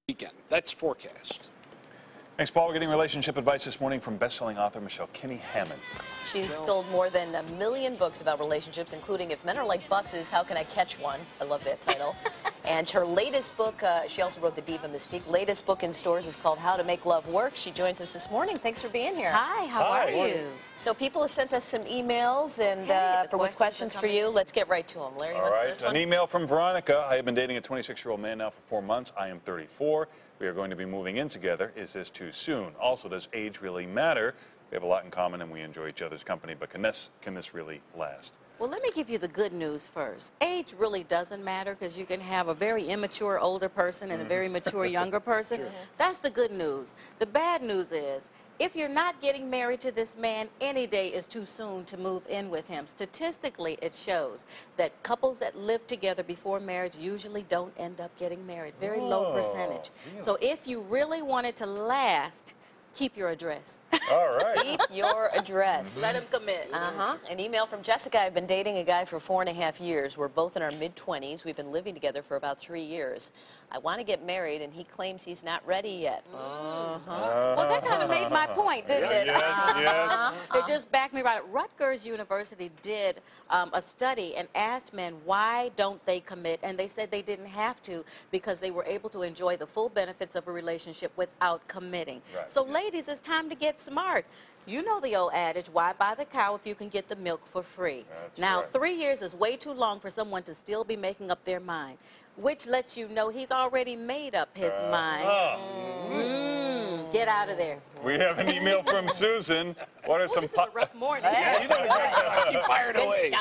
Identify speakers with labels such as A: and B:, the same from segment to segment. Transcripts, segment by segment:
A: weekend. That's forecast.
B: Thanks, Paul. We're getting relationship advice this morning from best-selling author Michelle Mckinney Hammond.
C: She's sold more than 1 million books about relationships, including If Men Are Like Buses, How Can I Catch One? I love that title. And her latest book, she also wrote The Diva Mystique. Latest book in stores is called How to Make Love Work. She joins us this morning. Thanks for being here.
D: Hi, how are you?
C: So people have sent us some emails and with questions for you. Let's get right to them. Larry, you want the first one?
B: An email from Veronica. I have been dating a 26-year-old man now for 4 months. I am 34. We are going to be moving in together. Is this too soon? Also, does age really matter? We have a lot in common and we enjoy each other's company, but can this really last?
D: Well, let me give you the good news first. Age really doesn't matter because you can have a very immature older person and a very mature younger person. Sure. That's the good news. The bad news is, if you're not getting married to this man, any day is too soon to move in with him. Statistically, it shows that couples that live together before marriage usually don't end up getting married. Very low percentage. Really? So if you really want it to last, keep your address.
B: All right.
C: Keep your address.
D: Let him commit.
C: An email from Jessica. I've been dating a guy for 4.5 years. We're both in our mid-20s. We've been living together for about 3 years. I want to get married, and he claims he's not ready yet.
D: Well, that kind of made my point, didn't it?
B: Yes.
D: It just backed me right. Rutgers University did a study and asked men why don't they commit, and they said they didn't have to because they were able to enjoy the full benefits of a relationship without committing.
B: Right.
D: So, ladies, it's time to get smart. You know the old adage, why buy the cow if you can get the milk for free?
B: That's
D: now,
B: right.
D: 3 years is way too long for someone to still be making up their mind, which lets you know he's already made up his mind. Get out of there.
B: We have an email from Susan. What are some?
D: This is a rough morning.
A: Yeah, you know exactly. Keep firing away.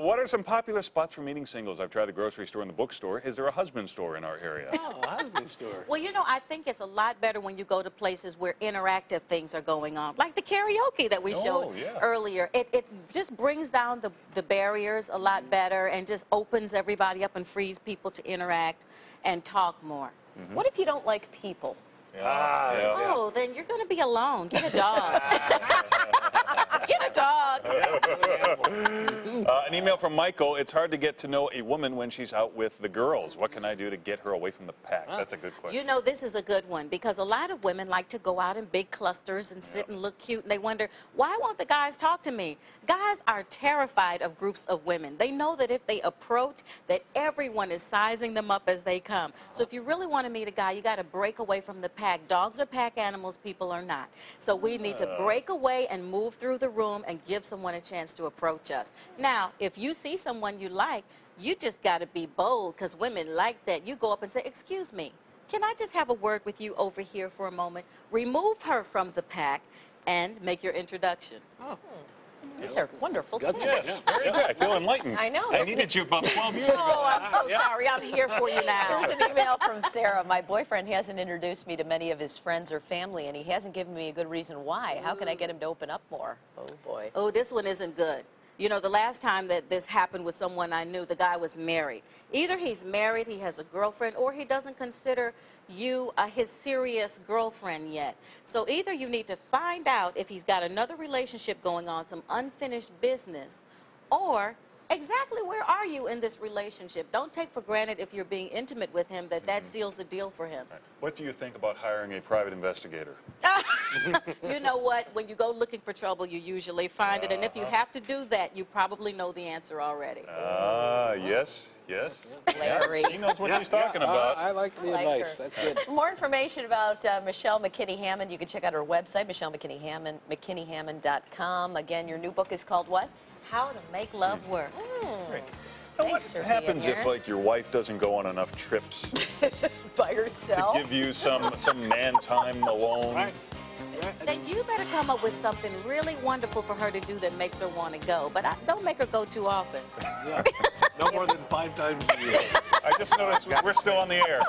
B: What are some popular spots for meeting singles? I've tried the grocery store and the bookstore. Is there a husband store in our area?
A: Oh, a husband store.
D: Well, you know, I think it's a lot better when you go to places where interactive things are going on, like the karaoke that we showed earlier. It just brings down the barriers a lot better and just opens everybody up and frees people to interact and talk more.
C: What if you don't like people?
D: Oh, then you're going to be alone. Get a dog. Get a dog.
B: An email from Michael. It's hard to get to know a woman when she's out with the girls. What can I do to get her away from the pack? That's a good question.
D: You know, this is a good one because a lot of women like to go out in big clusters and sit and look cute, and they wonder, why won't the guys talk to me? Guys are terrified of groups of women. They know that if they approach, that everyone is sizing them up as they come. So if you really want to meet a guy, you got to break away from the pack. Dogs are pack animals, people are not. So we need to break away and move through the room and give someone a chance to approach us. Now, if you see someone you like, you just got to be bold because women like that. You go up and say, excuse me, can I just have a word with you over here for a moment? Remove her from the pack and make your introduction.
C: These are wonderful tips.
B: Yes, very good. I feel enlightened.
C: I know.
B: I needed you about 12 years ago.
D: Oh, I'm so sorry. I'm here for you now.
C: Here's an email from Sarah. My boyfriend hasn't introduced me to many of his friends or family, and he hasn't given me a good reason why. How can I get him to open up more? Oh, boy.
D: Oh, this one isn't good. You know, the last time that this happened with someone I knew, the guy was married. Either he's married, he has a girlfriend, or he doesn't consider you his serious girlfriend yet. So either you need to find out if he's got another relationship going on, some unfinished business, or exactly where are you in this relationship? Don't take for granted if you're being intimate with him that seals the deal for him.
B: What do you think about hiring a private investigator?
D: You know what? When you go looking for trouble, you usually find it. And if you have to do that, you probably know the answer already.
B: Yes.
C: Larry.
B: He knows what she's talking about.
A: I like the advice. That's good.
C: For more information about Michelle Mckinney Hammond, you can check out her website, Michelle Mckinney Hammond, McKinneyHammond.com. Again, your new book is called what?
D: How to Make Love Work.
B: Now, what happens if, like, your wife doesn't go on enough trips
C: by herself
B: to give you some man time alone?
A: Right.
D: Then you better come up with something really wonderful for her to do that makes her want to go. But don't make her go too often.
E: No more than 5 times a year.
B: I just noticed we're still on the air.